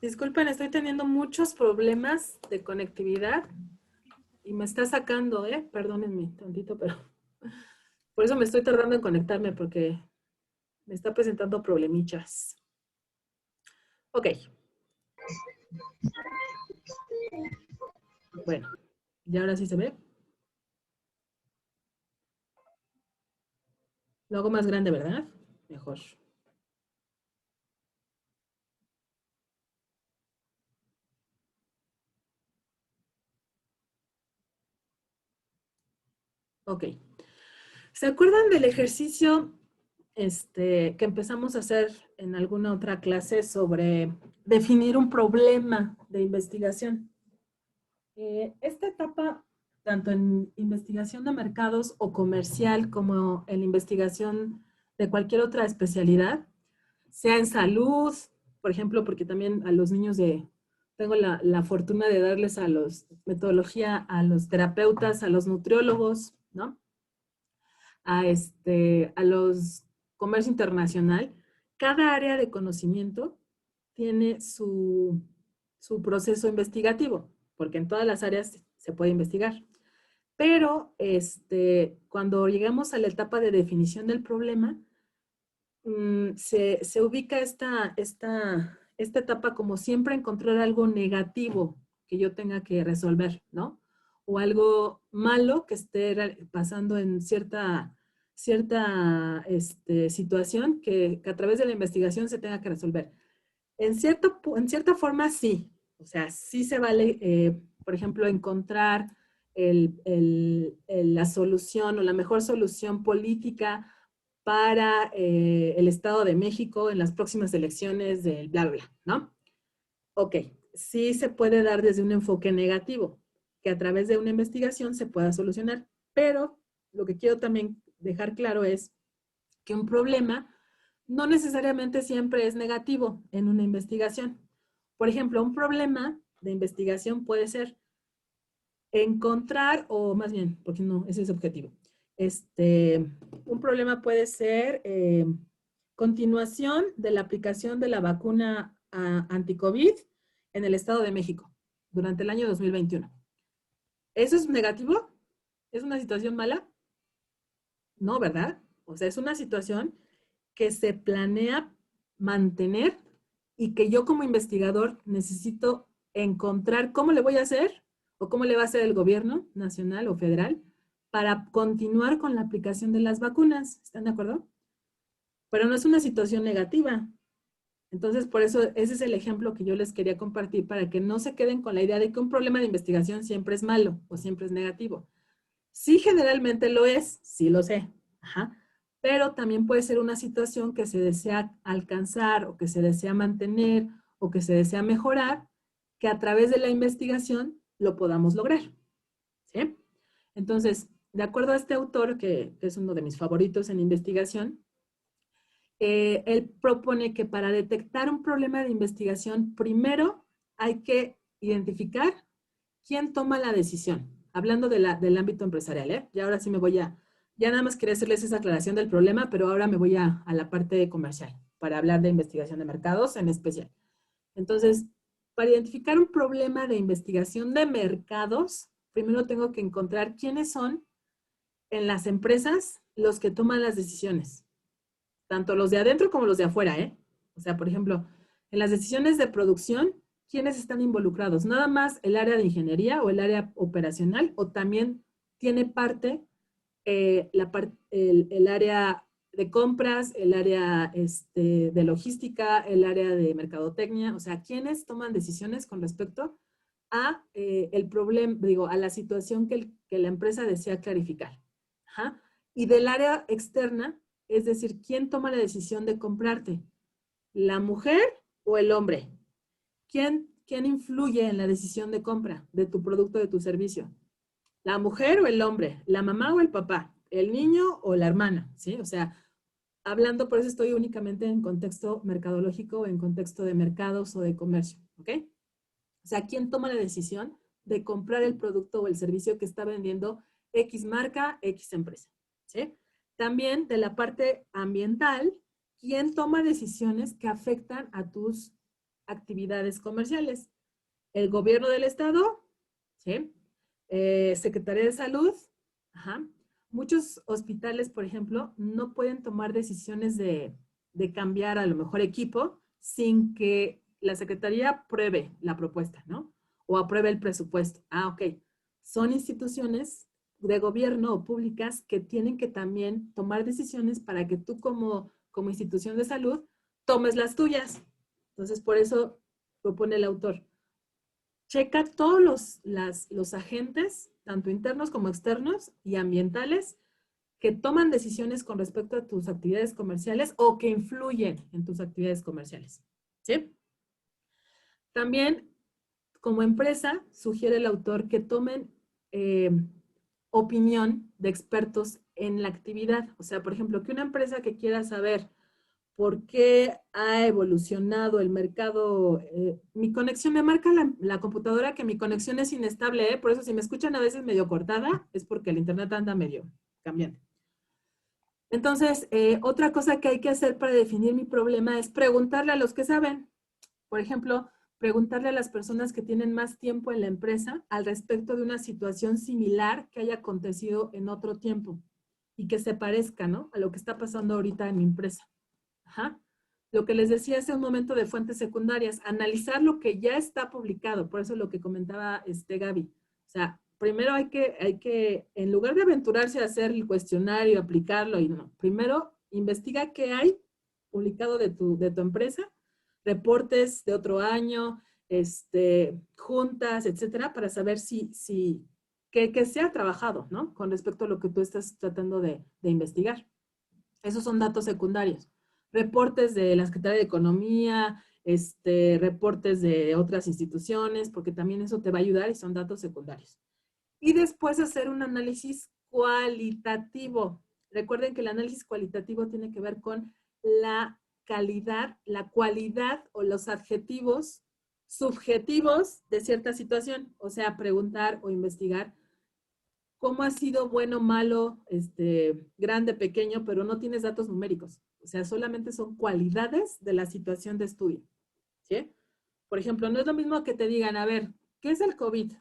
Disculpen, estoy teniendo muchos problemas de conectividad y me está sacando, perdónenme tantito, pero por eso me estoy tardando en conectarme porque me está presentando problemichas. Ok. Bueno, y ahora sí se ve. Lo hago más grande, ¿verdad? Mejor. Ok. ¿Se acuerdan del ejercicio que empezamos a hacer en alguna otra clase sobre definir un problema de investigación? Esta etapa, tanto en investigación de mercados o comercial como en investigación de cualquier otra especialidad, sea en salud, por ejemplo, porque también a los niños tengo la fortuna de darles metodología a los terapeutas, a los nutriólogos, ¿no? A los comercio internacional. Cada área de conocimiento tiene su proceso investigativo, porque en todas las áreas se puede investigar. Pero cuando llegamos a la etapa de definición del problema, se ubica esta etapa como siempre encontrar algo negativo que yo tenga que resolver, ¿no? O algo malo que esté pasando en cierta situación que a través de la investigación se tenga que resolver. En cierta forma, sí. O sea, sí se vale, por ejemplo, encontrar la solución o la mejor solución política para el Estado de México en las próximas elecciones del bla, bla, bla, ¿no? Ok, sí se puede dar desde un enfoque negativo, que a través de una investigación se pueda solucionar, pero lo que quiero también dejar claro es que un problema no necesariamente siempre es negativo en una investigación. Por ejemplo, un problema de investigación puede ser encontrar, o más bien, porque no, ese es objetivo. Un problema puede ser continuación de la aplicación de la vacuna anti-COVID en el Estado de México durante el año 2021. ¿Eso es negativo? ¿Es una situación mala? No, ¿verdad? O sea, es una situación que se planea mantener y que yo como investigador necesito encontrar cómo le voy a hacer o cómo le va a hacer el gobierno nacional o federal para continuar con la aplicación de las vacunas. ¿Están de acuerdo? Pero no es una situación negativa. Entonces, por eso ese es el ejemplo que yo les quería compartir para que no se queden con la idea de que un problema de investigación siempre es malo o siempre es negativo. Sí, generalmente lo es, sí lo sé. Ajá. Pero también puede ser una situación que se desea alcanzar o que se desea mantener o que se desea mejorar, que a través de la investigación lo podamos lograr. ¿Sí? Entonces, de acuerdo a este autor, que es uno de mis favoritos en investigación, él propone que para detectar un problema de investigación, primero hay que identificar quién toma la decisión. Hablando del ámbito empresarial, ¿eh? Y ahora sí ya nada más quería hacerles esa aclaración del problema, pero ahora me voy a la parte comercial para hablar de investigación de mercados en especial. Entonces, para identificar un problema de investigación de mercados, primero tengo que encontrar quiénes son en las empresas los que toman las decisiones, tanto los de adentro como los de afuera, ¿eh? O sea, por ejemplo, en las decisiones de producción, ¿quiénes están involucrados? ¿Nada más el área de ingeniería o el área operacional o también tiene parte el área de compras, el área de logística, el área de mercadotecnia? O sea, ¿quiénes toman decisiones con respecto a el problema, digo, a la situación que la empresa desea clarificar? Ajá. Y del área externa, es decir, ¿quién toma la decisión de comprarte? ¿La mujer o el hombre? ¿Quién influye en la decisión de compra de tu producto, de tu servicio? ¿La mujer o el hombre? ¿La mamá o el papá? ¿El niño o la hermana? ¿Sí? O sea, hablando, por eso estoy únicamente en contexto mercadológico, en contexto de mercados o de comercio, ¿ok? O sea, ¿quién toma la decisión de comprar el producto o el servicio que está vendiendo X marca, X empresa? ¿Sí? También de la parte ambiental, ¿quién toma decisiones que afectan a tus actividades comerciales. El gobierno del estado, ¿sí? Secretaría de Salud, ajá. Muchos hospitales, por ejemplo, no pueden tomar decisiones de cambiar a lo mejor equipo sin que la Secretaría apruebe la propuesta, ¿no? O apruebe el presupuesto. Ah, ok. Son instituciones de gobierno o públicas que tienen que también tomar decisiones para que tú como institución de salud tomes las tuyas. Entonces, por eso propone el autor. Checa todos los agentes, tanto internos como externos y ambientales, que toman decisiones con respecto a tus actividades comerciales o que influyen en tus actividades comerciales. ¿Sí? También, como empresa, sugiere el autor que tomen opinión de expertos en la actividad. O sea, por ejemplo, que una empresa que quiera saber por qué ha evolucionado el mercado. Mi conexión, me marca la computadora que mi conexión es inestable, por eso si me escuchan a veces medio cortada, es porque el internet anda medio cambiante. Entonces, otra cosa que hay que hacer para definir mi problema es preguntarle a los que saben. Por ejemplo, preguntarle a las personas que tienen más tiempo en la empresa al respecto de una situación similar que haya acontecido en otro tiempo y que se parezca, ¿no?, a lo que está pasando ahorita en mi empresa. Ajá. Lo que les decía hace un momento de fuentes secundarias, analizar lo que ya está publicado, por eso lo que comentaba Gaby. O sea, primero hay que, en lugar de aventurarse a hacer el cuestionario, aplicarlo, y no, primero investiga qué hay publicado de tu empresa, reportes de otro año, juntas, etcétera, para saber que se ha trabajado, ¿no?, con respecto a lo que tú estás tratando de investigar. Esos son datos secundarios. Reportes de la Secretaría de Economía, reportes de otras instituciones, porque también eso te va a ayudar y son datos secundarios. Y después hacer un análisis cualitativo. Recuerden que el análisis cualitativo tiene que ver con la calidad, la cualidad o los adjetivos subjetivos de cierta situación. O sea, preguntar o investigar cómo ha sido bueno, malo, grande, pequeño, pero no tienes datos numéricos. O sea, solamente son cualidades de la situación de estudio. ¿Sí? Por ejemplo, no es lo mismo que te digan, a ver, ¿qué es el COVID?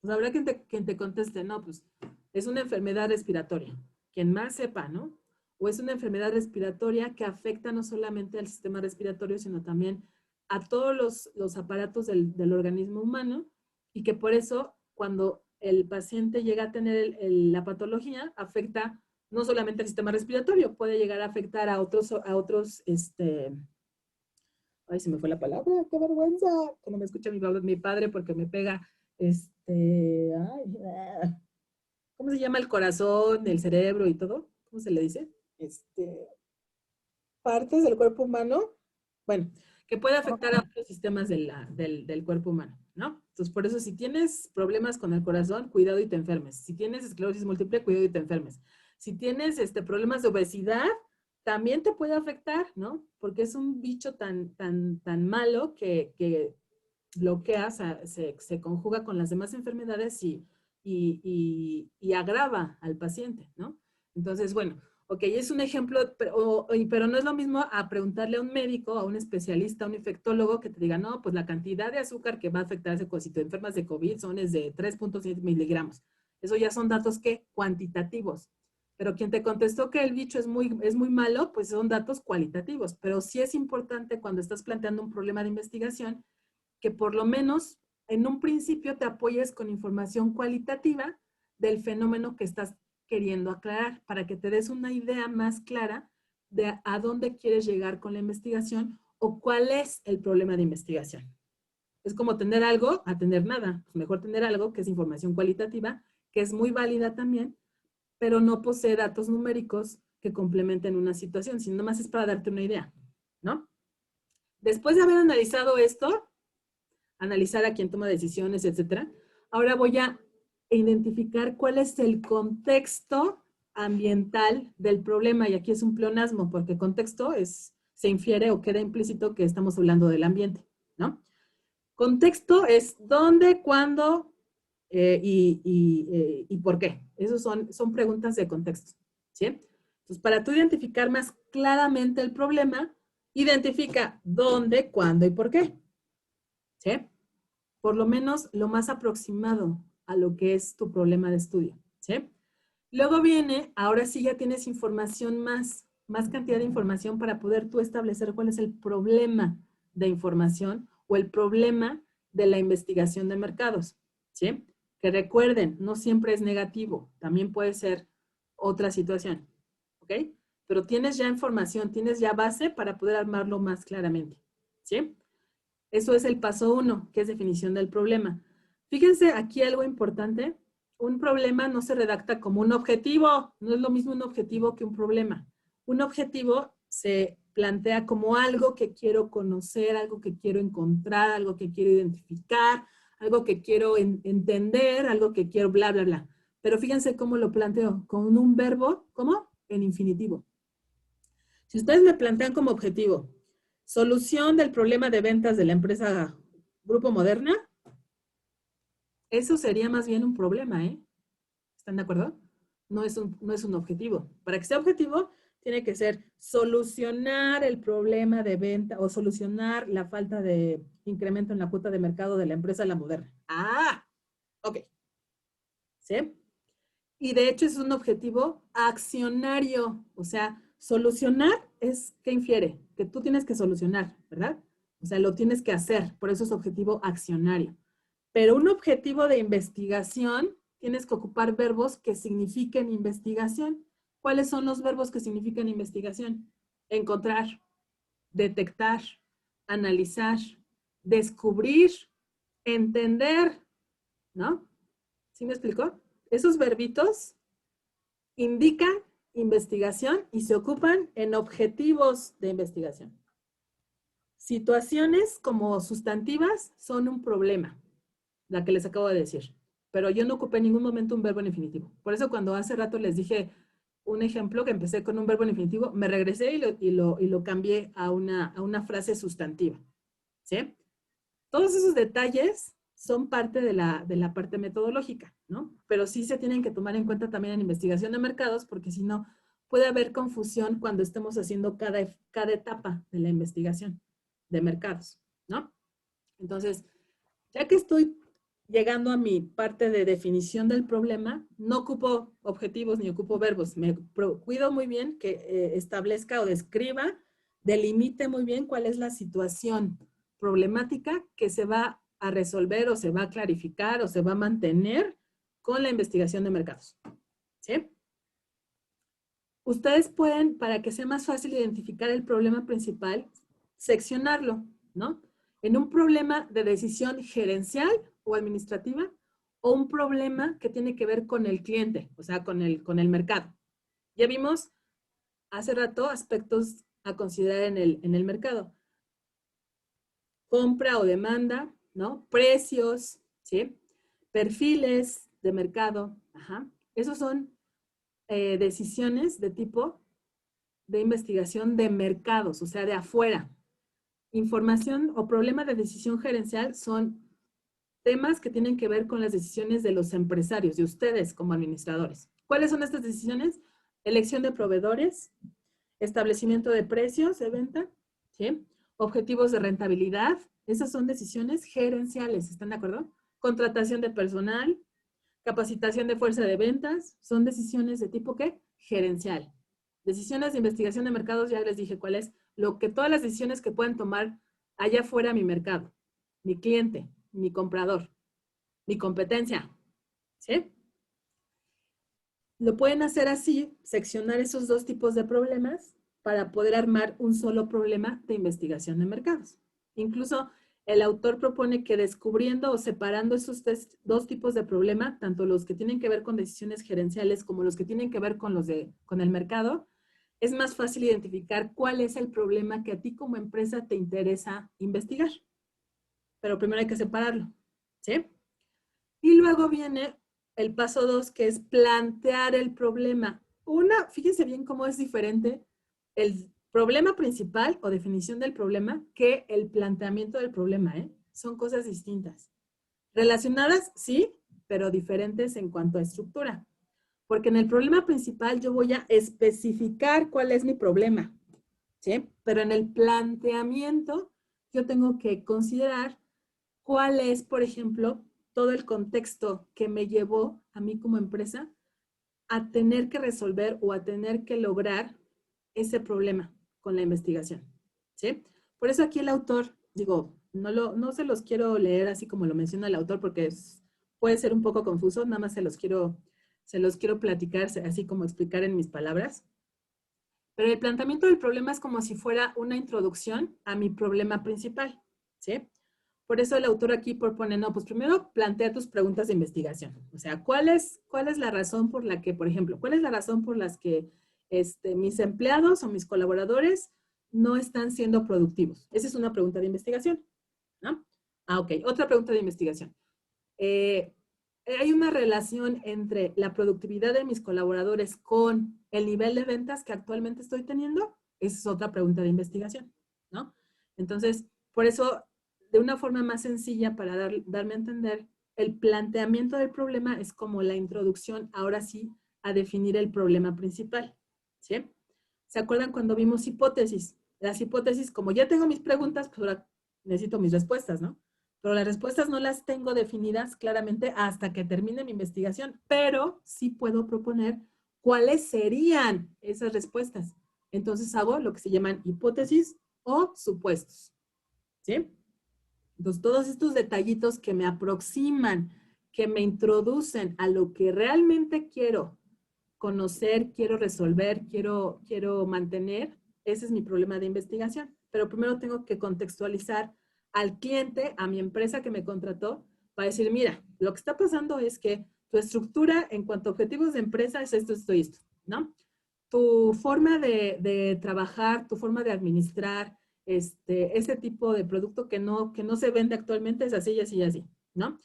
Pues habrá quien te conteste, no, pues es una enfermedad respiratoria. Quien más sepa, ¿no? O es una enfermedad respiratoria que afecta no solamente al sistema respiratorio, sino también a todos los aparatos del organismo humano y que por eso cuando el paciente llega a tener la patología, afecta no solamente al sistema respiratorio, puede llegar a afectar a otros, ay, se me fue la palabra, qué vergüenza, cuando me escucha mi padre porque me pega, ¿cómo se llama el corazón, el cerebro y todo? ¿Cómo se le dice? Partes del cuerpo humano, bueno, que puede afectar a otros sistemas del cuerpo humano, ¿no? Entonces, por eso, si tienes problemas con el corazón, cuidado y te enfermes. Si tienes esclerosis múltiple, cuidado y te enfermes. Si tienes problemas de obesidad, también te puede afectar, ¿no? Porque es un bicho tan malo que bloquea, o sea, se conjuga con las demás enfermedades y agrava al paciente, ¿no? Entonces, bueno, ok, es un ejemplo, pero no es lo mismo a preguntarle a un médico, a un especialista, a un infectólogo que te diga, no, pues la cantidad de azúcar que va a afectar si te enfermas de COVID son de 3.7 miligramos. Eso ya son datos que cuantitativos. Pero quien te contestó que el bicho es muy malo, pues son datos cualitativos. Pero sí es importante cuando estás planteando un problema de investigación que por lo menos en un principio te apoyes con información cualitativa del fenómeno que estás queriendo aclarar para que te des una idea más clara de a dónde quieres llegar con la investigación o cuál es el problema de investigación. Es como tener algo a tener nada. Pues mejor tener algo que es información cualitativa, que es muy válida también, pero no posee datos numéricos que complementen una situación, sino nomás es para darte una idea, ¿no? Después de haber analizado esto, analizar a quién toma decisiones, etcétera, ahora voy a identificar cuál es el contexto ambiental del problema, y aquí es un pleonasmo, porque contexto se infiere o queda implícito que estamos hablando del ambiente, ¿no? Contexto es dónde, cuándo y por qué. Esas son preguntas de contexto, ¿sí? Entonces, para tú identificar más claramente el problema, Identifica dónde, cuándo y por qué. ¿Sí? Por lo menos lo más aproximado a lo que es tu problema de estudio. ¿Sí? Luego viene, ahora sí ya tienes información más cantidad de información para poder tú establecer cuál es el problema de información o el problema de la investigación de mercados. ¿Sí? Que recuerden, no siempre es negativo, también puede ser otra situación. ¿Ok? Pero tienes ya información, tienes ya base para poder armarlo más claramente. ¿Sí? Eso es el paso 1, que es definición del problema. Fíjense aquí algo importante. Un problema no se redacta como un objetivo. No es lo mismo un objetivo que un problema. Un objetivo se plantea como algo que quiero conocer, algo que quiero encontrar, algo que quiero identificar, algo que quiero entender, algo que quiero bla, bla, bla. Pero fíjense cómo lo planteo, con un verbo, ¿cómo? En infinitivo. Si ustedes me plantean como objetivo, solución del problema de ventas de la empresa Grupo Moderna, eso sería más bien un problema, ¿eh? ¿Están de acuerdo? No es un objetivo. Para que sea objetivo, tiene que ser solucionar el problema de venta o solucionar la falta de incremento en la cuota de mercado de la empresa La Moderna. Ah, ok. ¿Sí? Y de hecho es un objetivo accionario. O sea, solucionar es, ¿qué infiere? Que tú tienes que solucionar, ¿verdad? O sea, lo tienes que hacer. Por eso es objetivo accionario. Pero un objetivo de investigación, tienes que ocupar verbos que signifiquen investigación. ¿Cuáles son los verbos que significan investigación? Encontrar, detectar, analizar, descubrir, entender, ¿no? ¿Sí me explicó? Esos verbitos indican investigación y se ocupan en objetivos de investigación. Situaciones como sustantivas son un problema, la que les acabo de decir. Pero yo no ocupé en ningún momento un verbo en infinitivo. Por eso cuando hace rato les dije un ejemplo que empecé con un verbo en infinitivo, me regresé y lo cambié a una frase sustantiva. ¿Sí? Todos esos detalles son parte de la parte metodológica, ¿no? Pero sí se tienen que tomar en cuenta también en investigación de mercados, porque si no, puede haber confusión cuando estemos haciendo cada etapa de la investigación de mercados, ¿no? Entonces, ya que estoy llegando a mi parte de definición del problema, no ocupo objetivos ni ocupo verbos. Me cuido muy bien que establezca o describa, delimite muy bien cuál es la situación problemática que se va a resolver o se va a clarificar o se va a mantener con la investigación de mercados. ¿Sí? Ustedes pueden, para que sea más fácil identificar el problema principal, seccionarlo, ¿no? En un problema de decisión gerencial o administrativa o un problema que tiene que ver con el cliente, o sea, con el mercado. Ya vimos hace rato aspectos a considerar en el mercado. Compra o demanda, ¿no? Precios, ¿sí? Perfiles de mercado, ajá. Esos son decisiones de tipo de investigación de mercados, o sea, de afuera. Información o problema de decisión gerencial son temas que tienen que ver con las decisiones de los empresarios, de ustedes como administradores. ¿Cuáles son estas decisiones? Elección de proveedores, establecimiento de precios de venta, ¿sí? Objetivos de rentabilidad. Esas son decisiones gerenciales, ¿están de acuerdo? Contratación de personal, capacitación de fuerza de ventas, son decisiones de tipo ¿qué? Gerencial. Decisiones de investigación de mercados, ya les dije cuál es, todas las decisiones que pueden tomar allá afuera mi mercado, mi cliente, mi comprador, mi competencia, ¿sí? Lo pueden hacer así, seccionar esos dos tipos de problemas para poder armar un solo problema de investigación de mercados. Incluso el autor propone que descubriendo o separando esos dos tipos de problema, tanto los que tienen que ver con decisiones gerenciales como los que tienen que ver con con el mercado, es más fácil identificar cuál es el problema que a ti como empresa te interesa investigar. Pero primero hay que separarlo, ¿sí? Y luego viene el paso 2, que es plantear el problema. Fíjense bien cómo es diferente el problema principal o definición del problema que el planteamiento del problema, ¿eh? Son cosas distintas. Relacionadas, sí, pero diferentes en cuanto a estructura. Porque en el problema principal yo voy a especificar cuál es mi problema. ¿sí? Pero en el planteamiento yo tengo que considerar cuál es, por ejemplo, todo el contexto que me llevó a mí como empresa a tener que resolver o a tener que lograr ese problema con la investigación, ¿sí? Por eso aquí el autor, digo, no se los quiero leer así como lo menciona el autor porque puede ser un poco confuso, nada más se los quiero platicar, así como explicar en mis palabras. Pero el planteamiento del problema es como si fuera una introducción a mi problema principal, ¿sí? Por eso el autor aquí propone, no, pues primero plantea tus preguntas de investigación. O sea, cuál es la razón por la que, por ejemplo, cuál es la razón por las que mis empleados o mis colaboradores no están siendo productivos? Esa es una pregunta de investigación, ¿no? Ah, ok. Otra pregunta de investigación. Eh, ¿Hay una relación entre la productividad de mis colaboradores con el nivel de ventas que actualmente estoy teniendo? Esa es otra pregunta de investigación, ¿no? Entonces, por eso, de una forma más sencilla para darme a entender, el planteamiento del problema es como la introducción, ahora sí, a definir el problema principal, ¿sí? ¿Se acuerdan cuando vimos hipótesis? Las hipótesis, como ya tengo mis preguntas, pues ahora necesito mis respuestas, ¿no? Pero las respuestas no las tengo definidas claramente hasta que termine mi investigación, pero sí puedo proponer cuáles serían esas respuestas. Entonces hago lo que se llaman hipótesis o supuestos, ¿sí? Entonces todos estos detallitos que me aproximan, que me introducen a lo que realmente quiero conocer, quiero resolver, quiero mantener, ese es mi problema de investigación. Pero primero tengo que contextualizar al cliente, a mi empresa que me contrató, para decir, mira, lo que está pasando es que tu estructura en cuanto a objetivos de empresa es esto, ¿no? Tu forma de trabajar, tu forma de administrar, ese tipo de producto que no se vende actualmente es así y así y así, ¿no?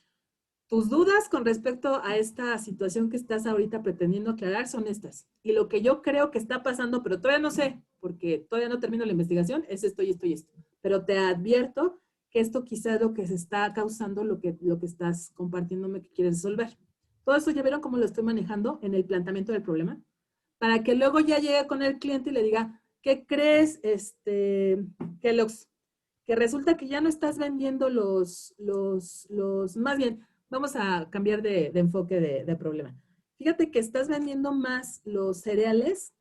Tus dudas con respecto a esta situación que estás ahorita pretendiendo aclarar son estas. Y lo que yo creo que está pasando, pero todavía no sé, porque todavía no termino la investigación, es esto y esto y esto. Pero te advierto que esto quizá es lo que se está causando, lo que estás compartiéndome que quieres resolver. Todo esto ya vieron cómo lo estoy manejando en el planteamiento del problema, para que luego ya llegue con el cliente y le diga, ¿qué crees, Kellogg's? Que resulta que ya no estás vendiendo más bien, vamos a cambiar de enfoque de problema. Fíjate que estás vendiendo más los cereales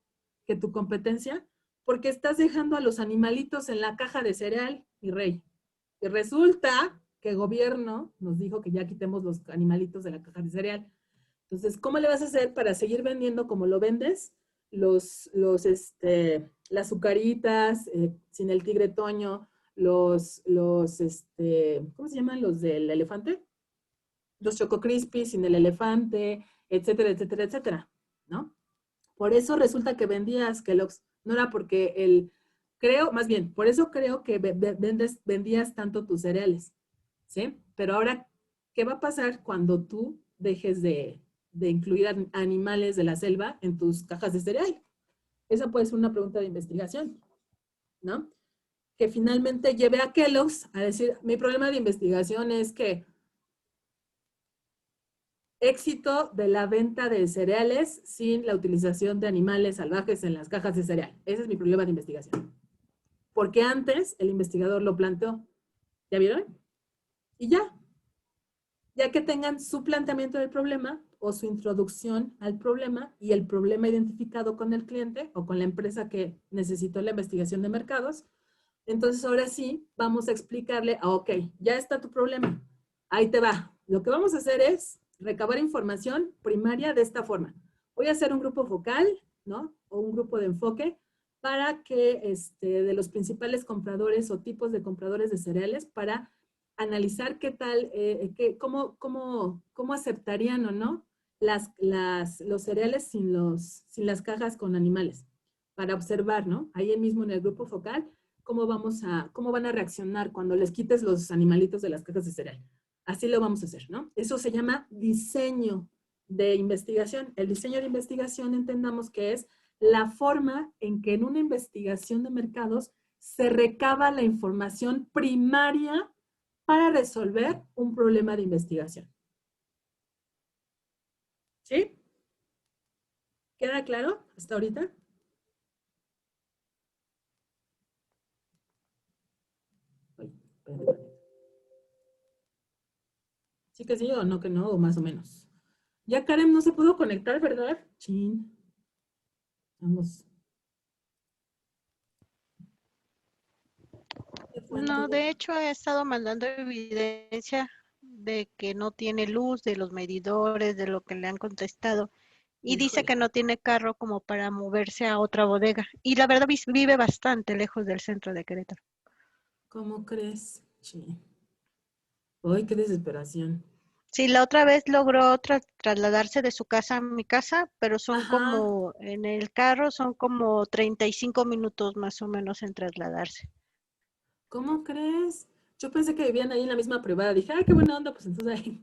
que tu competencia porque estás dejando a los animalitos en la caja de cereal, mi rey. Y resulta que el gobierno nos dijo que ya quitemos los animalitos de la caja de cereal. Entonces, ¿cómo le vas a hacer para seguir vendiendo como lo vendes? Las azucaritas, sin el tigre toño, ¿cómo se llaman los del elefante? Los Choco Crispy sin el elefante, etcétera, etcétera, etcétera, ¿no? Por eso resulta que vendías Kellogg's, no era porque más bien, por eso creo que vendías tanto tus cereales, ¿sí? Pero ahora, ¿qué va a pasar cuando tú dejes de incluir animales de la selva en tus cajas de cereal? Esa puede ser una pregunta de investigación, ¿no? Que finalmente lleve a Kellogg's a decir, mi problema de investigación es que éxito de la venta de cereales sin la utilización de animales salvajes en las cajas de cereal. Ese es mi problema de investigación. Porque antes el investigador lo planteó. ¿Ya vieron? Y ya que tengan su planteamiento del problema o su introducción al problema y el problema identificado con el cliente o con la empresa que necesitó la investigación de mercados, entonces ahora sí vamos a explicarle, ok, ya está tu problema, ahí te va. Lo que vamos a hacer es recabar información primaria de esta forma. Voy a hacer un grupo focal, ¿no? O un grupo de enfoque para que de los principales compradores o tipos de compradores de cereales para analizar qué tal, cómo aceptarían o no los cereales sin las cajas con animales, para observar, ¿no? Ahí mismo en el grupo focal, cómo van a reaccionar cuando les quites los animalitos de las cajas de cereal. Así lo vamos a hacer, ¿no? Eso se llama diseño de investigación. El diseño de investigación entendamos que es la forma en que en una investigación de mercados se recaba la información primaria para resolver un problema de investigación. ¿Sí? ¿Queda claro hasta ahorita? Espérame tantito. Sí que sí o no que no, o más o menos. Ya Karen no se pudo conectar, ¿verdad? Chin. Vamos. ¿Qué fue No, entonces? de hecho he estado mandando evidencia de que no tiene luz, de los medidores, de lo que le han contestado. Y dice Híjole. que no tiene carro como para moverse a otra bodega. Y la verdad vive bastante lejos del centro de Querétaro. ¿Cómo crees? Sí. Ay, qué desesperación. Sí, la otra vez logró trasladarse de su casa a mi casa, pero son Ajá. como, en el carro son como 35 minutos más o menos en trasladarse. ¿Cómo crees? Yo pensé que vivían ahí en la misma privada. Dije, ay, qué buena onda, pues entonces ahí,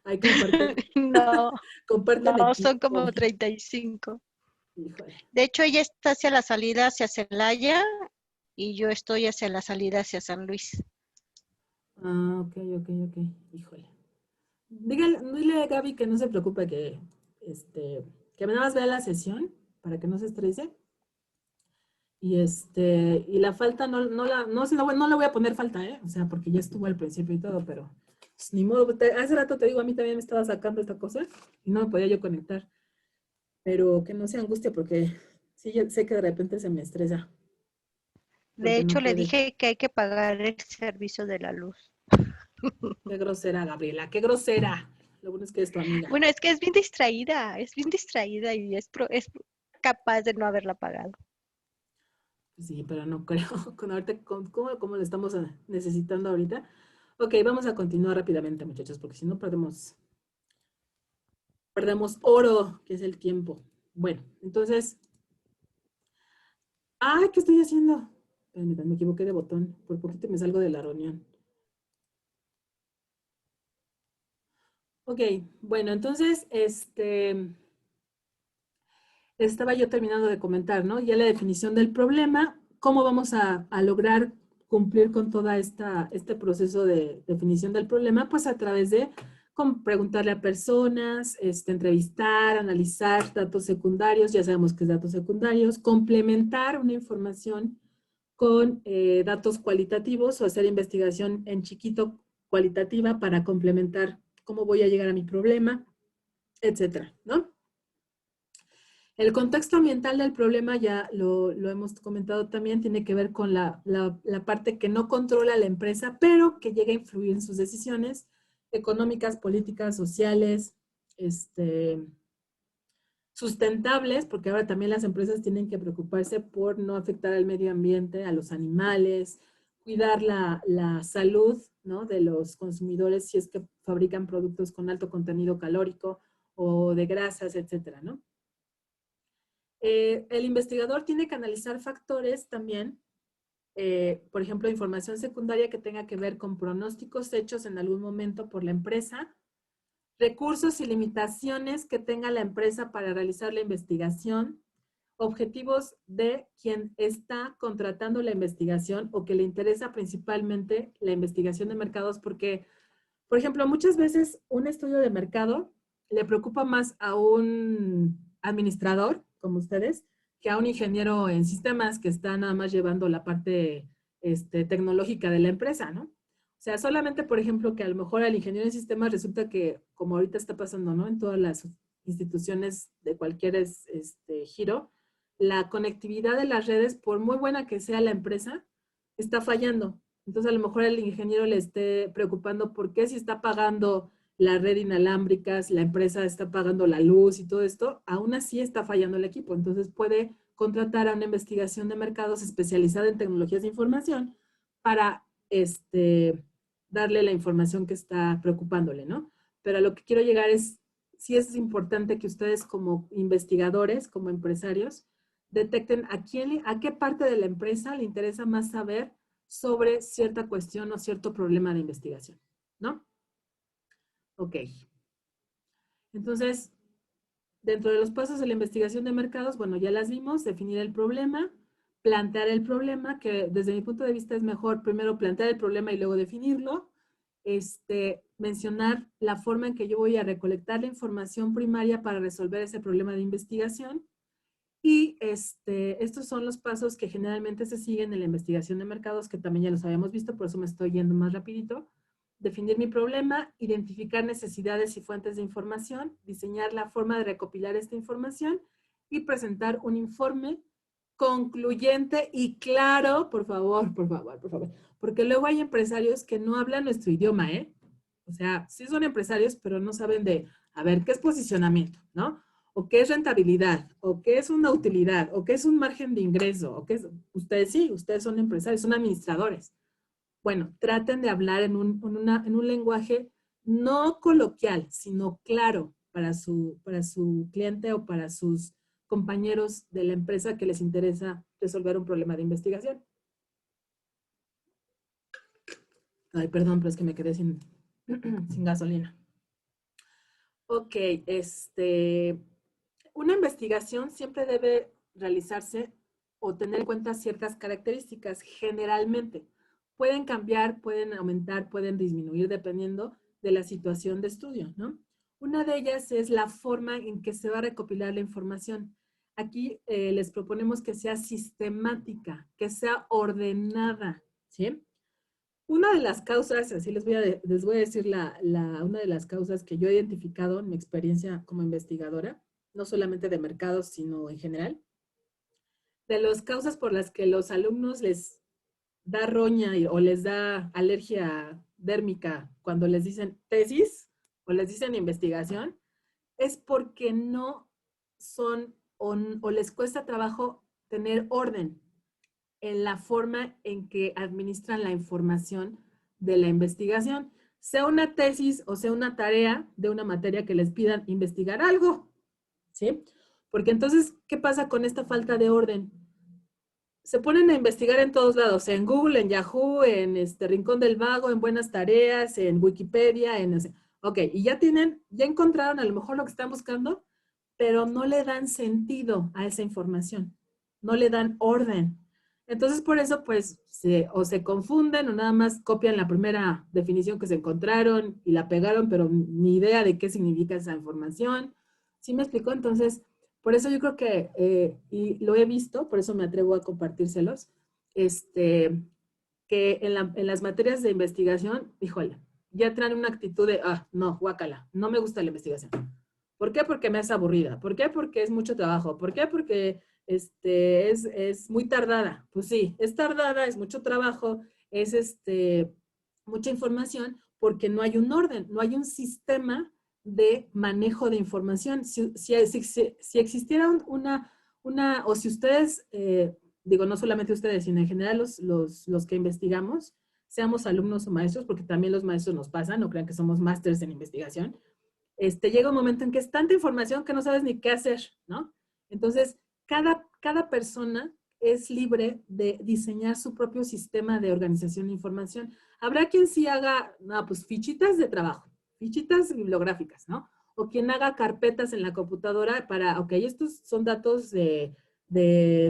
ahí comparten, No, comparten no, son equipo. como 35. Híjole. De hecho, ella está hacia la salida hacia Celaya y yo estoy hacia la salida hacia San Luis. Ah, ok, ok, ok. Híjole. Dile a Gaby que no se preocupe, que nada más vea la sesión para que no se estrese. Y la falta no le voy a poner falta, ¿eh? O sea, porque ya estuvo al principio y todo, pero pues, ni modo. Hace rato te digo, a mí también me estaba sacando esta cosa y no me podía yo conectar. Pero que no se angustia porque sí, yo sé que de repente se me estresa De porque no hecho, le puede. dije que hay que pagar el servicio de la luz. Qué grosera, Gabriela, qué grosera. Lo bueno es que es tu amiga. Bueno, es bien distraída y es capaz de no haberla pagado. Sí, pero no creo, con ahorita, cómo lo estamos necesitando ahorita. Ok, vamos a continuar rápidamente, muchachos, porque si no perdemos oro, que es el tiempo. Bueno, entonces, ¡ay! ¿Qué estoy haciendo? Espérame, me equivoqué de botón. Por poquito me salgo de la reunión. Ok, bueno, entonces, estaba yo terminando de comentar, ¿no? Ya la definición del problema, cómo vamos a lograr cumplir con toda este proceso de definición del problema, pues a través de preguntarle a personas, entrevistar, analizar datos secundarios, ya sabemos que es datos secundarios, complementar una información con datos cualitativos o hacer investigación en chiquito cualitativa para complementar cómo voy a llegar a mi problema, etcétera, ¿no? El contexto ambiental del problema, ya lo hemos comentado también, tiene que ver con la parte que no controla la empresa, pero que llega a influir en sus decisiones económicas, políticas, sociales, sustentables, porque ahora también las empresas tienen que preocuparse por no afectar al medio ambiente, a los animales, cuidar la salud, ¿no? De los consumidores si es que fabrican productos con alto contenido calórico o de grasas, etcétera, ¿no? El investigador tiene que analizar factores también, por ejemplo, información secundaria que tenga que ver con pronósticos hechos en algún momento por la empresa, recursos y limitaciones que tenga la empresa para realizar la investigación, objetivos de quien está contratando la investigación o que le interesa principalmente la investigación de mercados, porque, por ejemplo, muchas veces un estudio de mercado le preocupa más a un administrador, como ustedes, que a un ingeniero en sistemas que está nada más llevando la parte tecnológica de la empresa, ¿no? O sea, solamente, por ejemplo, que a lo mejor al ingeniero en sistemas resulta que, como ahorita está pasando, ¿no? En todas las instituciones de cualquier giro, la conectividad de las redes, por muy buena que sea la empresa, está fallando. Entonces, a lo mejor el ingeniero le esté preocupando por qué si está pagando la red inalámbrica, si la empresa está pagando la luz y todo esto, aún así está fallando el equipo. Entonces, puede contratar a una investigación de mercados especializada en tecnologías de información para darle la información que está preocupándole, ¿no? Pero a lo que quiero llegar es, sí es importante que ustedes como investigadores, como empresarios, detecten a qué parte de la empresa le interesa más saber sobre cierta cuestión o cierto problema de investigación, ¿no? Ok. Entonces, dentro de los pasos de la investigación de mercados, bueno, ya las vimos, definir el problema, plantear el problema, que desde mi punto de vista es mejor primero plantear el problema y luego definirlo, mencionar la forma en que yo voy a recolectar la información primaria para resolver ese problema de investigación Y estos son los pasos que generalmente se siguen en la investigación de mercados, que también ya los habíamos visto, por eso me estoy yendo más rapidito. Definir mi problema, identificar necesidades y fuentes de información, diseñar la forma de recopilar esta información y presentar un informe concluyente y claro, por favor, porque luego hay empresarios que no hablan nuestro idioma, ¿eh? O sea, sí son empresarios, pero no saben de, a ver, ¿qué es posicionamiento, no? O qué es rentabilidad, o qué es una utilidad, o qué es un margen de ingreso, o qué es, ustedes sí, ustedes son empresarios, son administradores. Bueno, traten de hablar en un lenguaje no coloquial, sino claro para su cliente o para sus compañeros de la empresa que les interesa resolver un problema de investigación. Ay, perdón, pero es que me quedé sin, sin gasolina. Ok, una investigación siempre debe realizarse o tener en cuenta ciertas características, generalmente. Pueden cambiar, pueden aumentar, pueden disminuir dependiendo de la situación de estudio, ¿no? Una de ellas es la forma en que se va a recopilar la información. Aquí les proponemos que sea sistemática, que sea ordenada, ¿sí? Una de las causas, así les voy a decir una de las causas que yo he identificado en mi experiencia como investigadora, no solamente de mercados, sino en general, de las causas por las que los alumnos les da roña o les da alergia dérmica cuando les dicen tesis o les dicen investigación, es porque no son o les cuesta trabajo tener orden en la forma en que administran la información de la investigación, sea una tesis o sea una tarea de una materia que les pidan investigar algo, ¿sí? Porque entonces, ¿qué pasa con esta falta de orden? Se ponen a investigar en todos lados, en Google, en Yahoo, en Rincón del Vago, en Buenas Tareas, en Wikipedia, ok, y ya encontraron a lo mejor lo que están buscando, pero no le dan sentido a esa información, no le dan orden. Entonces, por eso, pues, o se confunden o nada más copian la primera definición que se encontraron y la pegaron, pero ni idea de qué significa esa información. ¿Sí me explicó? Entonces, por eso yo creo que, y lo he visto, por eso me atrevo a compartírselos, que en las materias de investigación, híjole, ya traen una actitud de, no, guácala, no me gusta la investigación. ¿Por qué? Porque me es aburrida. ¿Por qué? Porque es mucho trabajo. ¿Por qué? Porque es muy tardada. Pues sí, es tardada, es mucho trabajo, es mucha información, porque no hay un orden, no hay un sistema de manejo de información. Si existiera o si ustedes, digo, no solamente ustedes, sino en general los que investigamos, seamos alumnos o maestros, porque también los maestros nos pasan, no crean que somos másters en investigación, llega un momento en que es tanta información que no sabes ni qué hacer, ¿no? Entonces, cada persona es libre de diseñar su propio sistema de organización de información. Habrá quien sí haga, no, pues fichitas de trabajo, fichitas bibliográficas, ¿no? O quien haga carpetas en la computadora para, ok, estos son datos de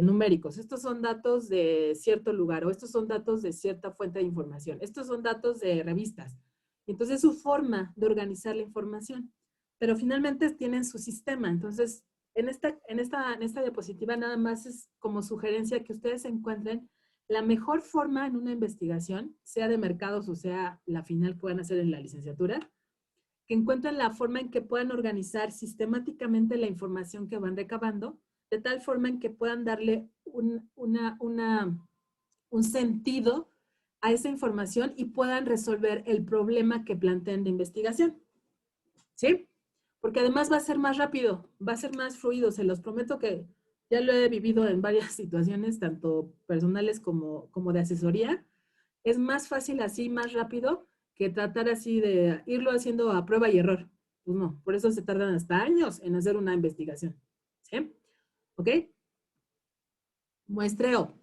numéricos, estos son datos de cierto lugar, o estos son datos de cierta fuente de información, estos son datos de revistas. Entonces, su forma de organizar la información. Pero finalmente tienen su sistema. Entonces, en esta diapositiva nada más es como sugerencia que ustedes encuentren la mejor forma en una investigación, sea de mercados o sea la final que van a hacer en la licenciatura, que encuentren la forma en que puedan organizar sistemáticamente la información que van recabando, de tal forma en que puedan darle un sentido a esa información y puedan resolver el problema que planteen de investigación. ¿Sí? Porque además va a ser más rápido, va a ser más fluido, se los prometo que ya lo he vivido en varias situaciones, tanto personales como de asesoría. Es más fácil así, más rápido, que tratar así de irlo haciendo a prueba y error. Pues no, por eso se tardan hasta años en hacer una investigación. ¿Sí? ¿Ok? Muestreo.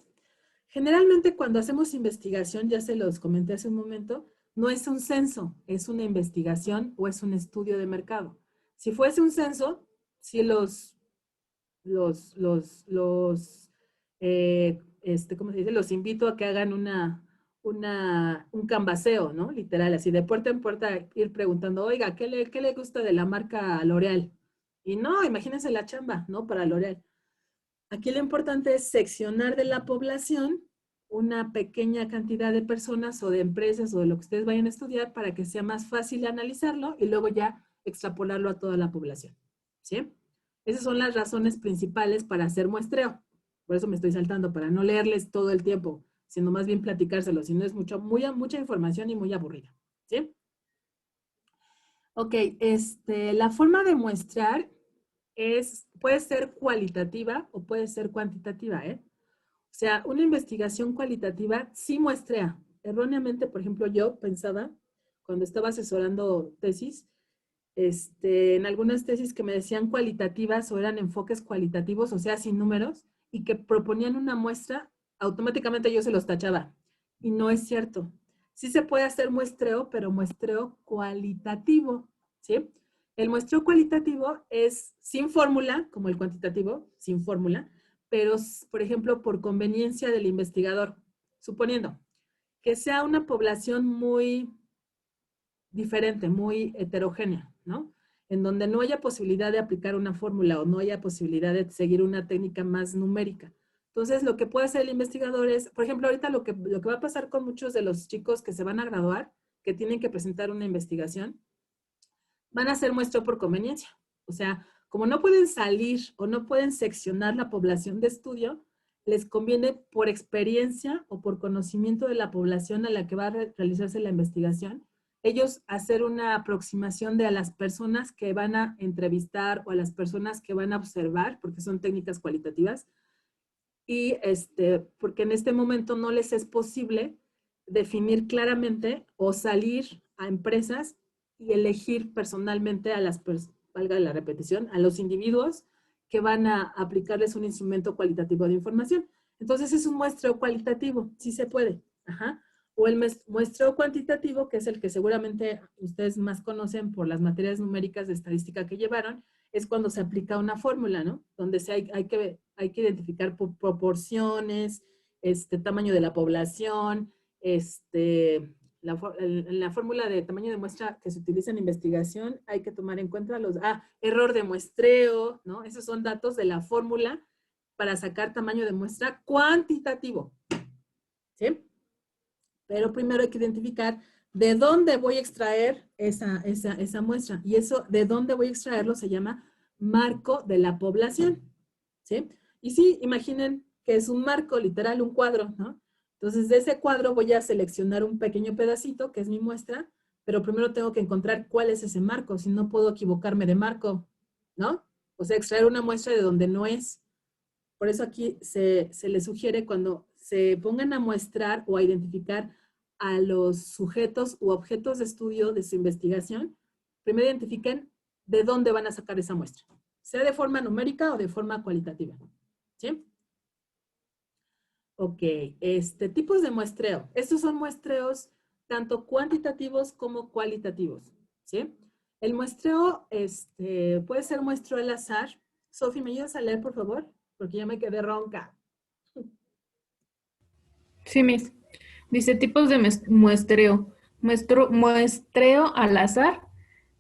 Generalmente cuando hacemos investigación, ya se los comenté hace un momento, no es un censo, es una investigación o es un estudio de mercado. Si fuese un censo, si ¿cómo se dice? Los invito a que hagan un canvaseo, ¿no? Literal, así de puerta en puerta ir preguntando, oiga, ¿qué le gusta de la marca L'Oreal? Y no, imagínense la chamba, ¿no? Para L'Oreal. Aquí lo importante es seccionar de la población una pequeña cantidad de personas o de empresas o de lo que ustedes vayan a estudiar para que sea más fácil analizarlo y luego ya extrapolarlo a toda la población. ¿Sí? Esas son las razones principales para hacer muestreo. Por eso me estoy saltando, para no leerles todo el tiempo, sino más bien platicárselo, si no es mucha información y muy aburrida. ¿Sí? Ok, la forma de muestrar puede ser cualitativa o puede ser cuantitativa, ¿eh? O sea, una investigación cualitativa sí muestrea. Erróneamente, por ejemplo, yo pensaba, cuando estaba asesorando tesis, en algunas tesis que me decían cualitativas o eran enfoques cualitativos, o sea, sin números, y que proponían una muestra, automáticamente yo se los tachaba. Y no es cierto. Sí se puede hacer muestreo, pero muestreo cualitativo, ¿sí? El muestreo cualitativo es sin fórmula, como el cuantitativo, sin fórmula, pero, por ejemplo, por conveniencia del investigador, suponiendo que sea una población muy diferente, muy heterogénea, ¿no? En donde no haya posibilidad de aplicar una fórmula o no haya posibilidad de seguir una técnica más numérica. Entonces, lo que puede hacer el investigador es, por ejemplo, ahorita lo que va a pasar con muchos de los chicos que se van a graduar, que tienen que presentar una investigación, van a hacer muestreo por conveniencia. O sea, como no pueden salir o no pueden seccionar la población de estudio, les conviene por experiencia o por conocimiento de la población a la que va a realizarse la investigación, ellos hacer una aproximación de a las personas que van a entrevistar o a las personas que van a observar, porque son técnicas cualitativas, y porque en este momento no les es posible definir claramente o salir a empresas y elegir personalmente a valga la repetición, a los individuos que van a aplicarles un instrumento cualitativo de información. Entonces es un muestreo cualitativo, sí se puede. Ajá. O el muestreo cuantitativo, que es el que seguramente ustedes más conocen por las materias numéricas de estadística que llevaron, es cuando se aplica una fórmula, ¿no? Donde hay que identificar proporciones, tamaño de la población, la fórmula de tamaño de muestra que se utiliza en investigación, hay que tomar en cuenta error de muestreo, ¿no? Esos son datos de la fórmula para sacar tamaño de muestra cuantitativo, ¿sí? Pero primero hay que identificar de dónde voy a extraer esa muestra. Y eso, de dónde voy a extraerlo, se llama marco de la población, ¿sí? Y sí, imaginen que es un marco, literal, un cuadro, ¿no? Entonces, de ese cuadro voy a seleccionar un pequeño pedacito, que es mi muestra, pero primero tengo que encontrar cuál es ese marco, si no puedo equivocarme de marco, ¿no? O sea, extraer una muestra de donde no es. Por eso aquí se les sugiere cuando se pongan a muestrar o a identificar a los sujetos u objetos de estudio de su investigación, primero identifiquen de dónde van a sacar esa muestra, sea de forma numérica o de forma cualitativa. ¿Sí? Ok, tipos de muestreo. Estos son muestreos tanto cuantitativos como cualitativos. ¿Sí? El muestreo puede ser muestreo al azar. Sofi, ¿me ayudas a leer, por favor? Porque ya me quedé ronca. Sí, Miss. Dice tipos de muestreo. Muestreo al azar.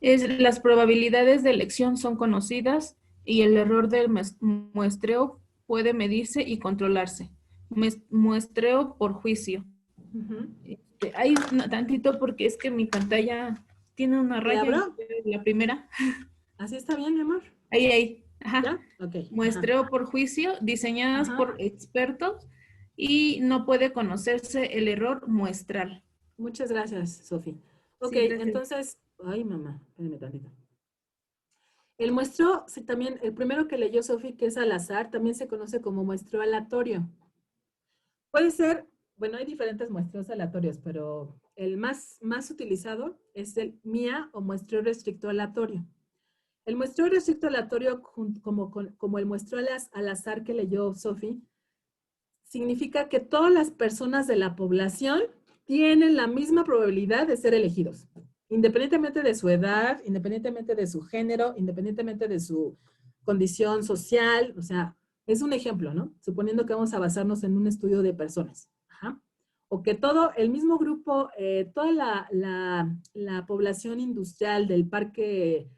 Las probabilidades de elección son conocidas y el error del muestreo puede medirse y controlarse. Muestreo por juicio. Hay tantito porque es que mi pantalla tiene una ¿Le raya abro? en la primera. ¿Así está bien, mi amor? Ahí. Ajá. ¿Ya? Ok. Ajá. Muestreo por juicio, diseñadas Ajá. por expertos y no puede conocerse el error muestral. Muchas gracias, Sofi. Ok, Sí, gracias. entonces, ay, mamá, espérame tantito. El muestreo, sí, también, el primero que leyó Sofi, que es al azar, también se conoce como muestreo aleatorio. Puede ser, bueno, hay diferentes muestreos aleatorios, pero el más utilizado es el MIA o muestreo restricto aleatorio. El muestreo restricto aleatorio, como el muestreo al azar que leyó Sofi, significa que todas las personas de la población tienen la misma probabilidad de ser elegidos, independientemente de su edad, independientemente de su género, independientemente de su condición social. O sea, es un ejemplo, ¿no? Suponiendo que vamos a basarnos en un estudio de personas. Ajá. O que todo el mismo grupo, toda la población industrial del parque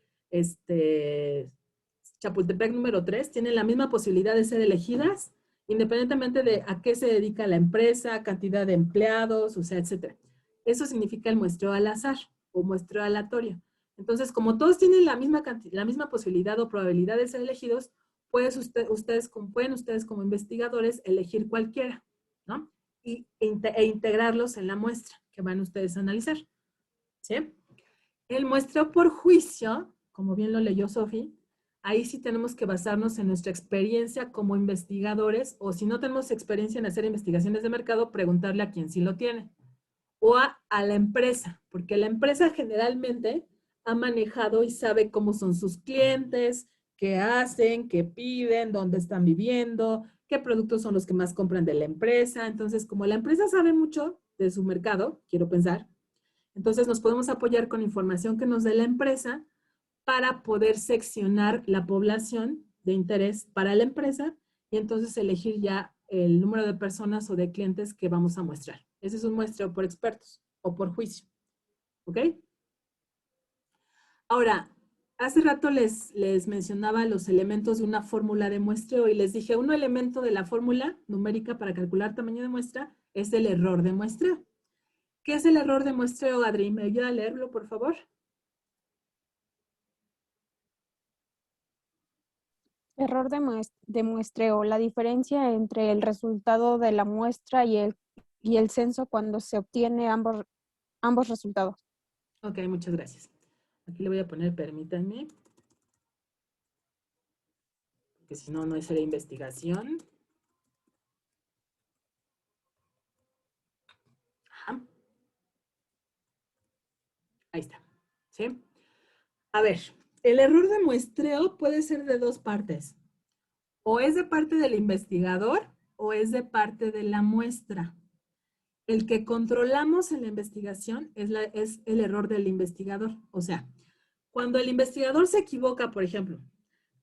Chapultepec número 3, tienen la misma posibilidad de ser elegidas, independientemente de a qué se dedica la empresa, cantidad de empleados, o sea, etc. Eso significa el muestreo al azar o muestreo aleatorio. Entonces, como todos tienen la misma posibilidad o probabilidad de ser elegidos, pueden ustedes como investigadores elegir cualquiera, ¿no? E integrarlos en la muestra que van ustedes a analizar, ¿sí? El muestreo por juicio, como bien lo leyó Sofi, ahí sí tenemos que basarnos en nuestra experiencia como investigadores, o si no tenemos experiencia en hacer investigaciones de mercado, preguntarle a quien sí lo tiene. O a la empresa, porque la empresa generalmente ha manejado y sabe cómo son sus clientes, qué hacen, qué piden, dónde están viviendo, qué productos son los que más compran de la empresa. Entonces, como la empresa sabe mucho de su mercado, quiero pensar, entonces nos podemos apoyar con información que nos dé la empresa para poder seccionar la población de interés para la empresa y entonces elegir ya el número de personas o de clientes que vamos a muestrar. Ese es un muestreo por expertos o por juicio. ¿Ok? Ahora, hace rato les mencionaba los elementos de una fórmula de muestreo y les dije, un elemento de la fórmula numérica para calcular tamaño de muestra es el error de muestreo. ¿Qué es el error de muestreo, Adri? ¿Me ayuda a leerlo, por favor? Error de muestreo, la diferencia entre el resultado de la muestra y el censo cuando se obtiene ambos resultados. Ok, muchas gracias. Aquí le voy a poner, permítanme, porque si no, no es la investigación. Ajá. Ahí está, ¿sí? A ver, el error de muestreo puede ser de dos partes. O es de parte del investigador o es de parte de la muestra. El que controlamos en la investigación es el error del investigador. O sea, cuando el investigador se equivoca, por ejemplo,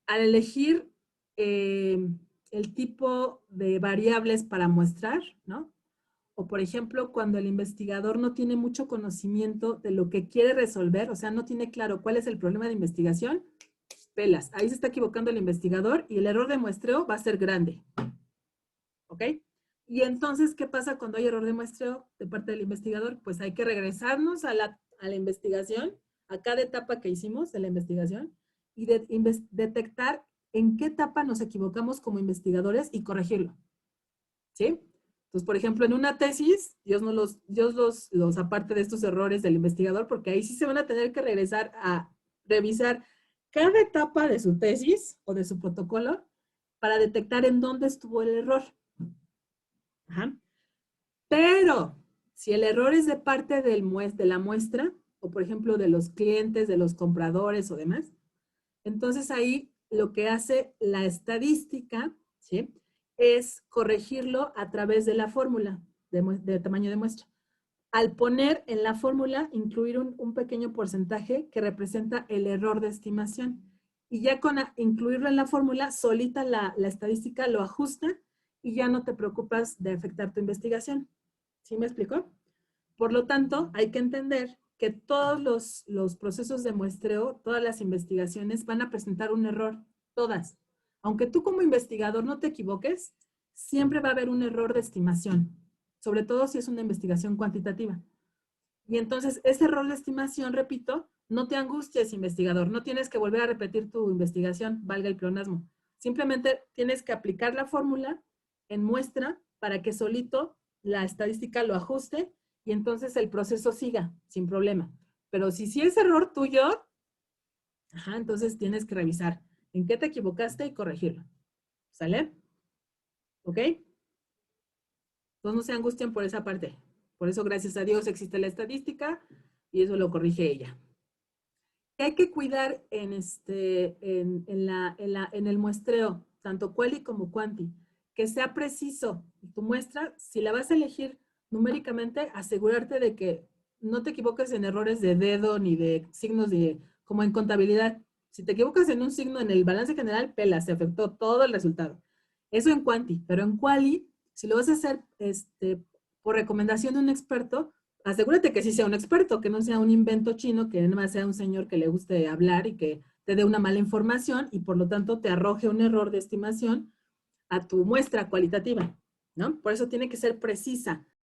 al elegir el tipo de variables para muestrar, ¿no? O por ejemplo, cuando el investigador no tiene mucho conocimiento de lo que quiere resolver, o sea, no tiene claro cuál es el problema de investigación, pelas. Ahí se está equivocando el investigador y el error de muestreo va a ser grande. ¿Ok? Y entonces, ¿qué pasa cuando hay error de muestreo de parte del investigador? Pues hay que regresarnos a la investigación, a cada etapa que hicimos de la investigación y detectar en qué etapa nos equivocamos como investigadores y corregirlo. ¿Sí? Entonces, por ejemplo, en una tesis, Dios los aparte de estos errores del investigador, porque ahí sí se van a tener que regresar a revisar cada etapa de su tesis o de su protocolo para detectar en dónde estuvo el error. Ajá. Pero, si el error es de parte de la muestra, o por ejemplo de los clientes, de los compradores o demás, entonces ahí lo que hace la estadística, ¿sí?, es corregirlo a través de la fórmula de tamaño de muestra. Al poner en la fórmula, incluir un pequeño porcentaje que representa el error de estimación. Y ya con incluirlo en la fórmula, solita la estadística lo ajusta y ya no te preocupas de afectar tu investigación. ¿Sí me explicó? Por lo tanto, hay que entender que todos los procesos de muestreo, todas las investigaciones van a presentar un error, todas. Aunque tú como investigador no te equivoques, siempre va a haber un error de estimación, sobre todo si es una investigación cuantitativa. Y entonces, ese error de estimación, repito, no te angusties, investigador, no tienes que volver a repetir tu investigación, valga el pleonasmo. Simplemente tienes que aplicar la fórmula en muestra para que solito la estadística lo ajuste y entonces el proceso siga sin problema. Pero si es error tuyo, entonces tienes que revisar en qué te equivocaste y corregirlo. ¿Sale? ¿Ok? Entonces no se angustien por esa parte. Por eso, gracias a Dios, existe la estadística y eso lo corrige ella. ¿Qué hay que cuidar en el muestreo, tanto quali como quanti? Que sea preciso. Tu muestra, si la vas a elegir numéricamente, asegurarte de que no te equivoques en errores de dedo ni de signos como en contabilidad. Si te equivocas en un signo en el balance general, pela, se afectó todo el resultado. Eso en quanti, pero en quali, si lo vas a hacer por recomendación de un experto, asegúrate que sí sea un experto, que no sea un invento chino, que nada más sea un señor que le guste hablar y que te dé una mala información y por lo tanto te arroje un error de estimación a tu muestra cualitativa, ¿no? Por eso tiene que ser precisa.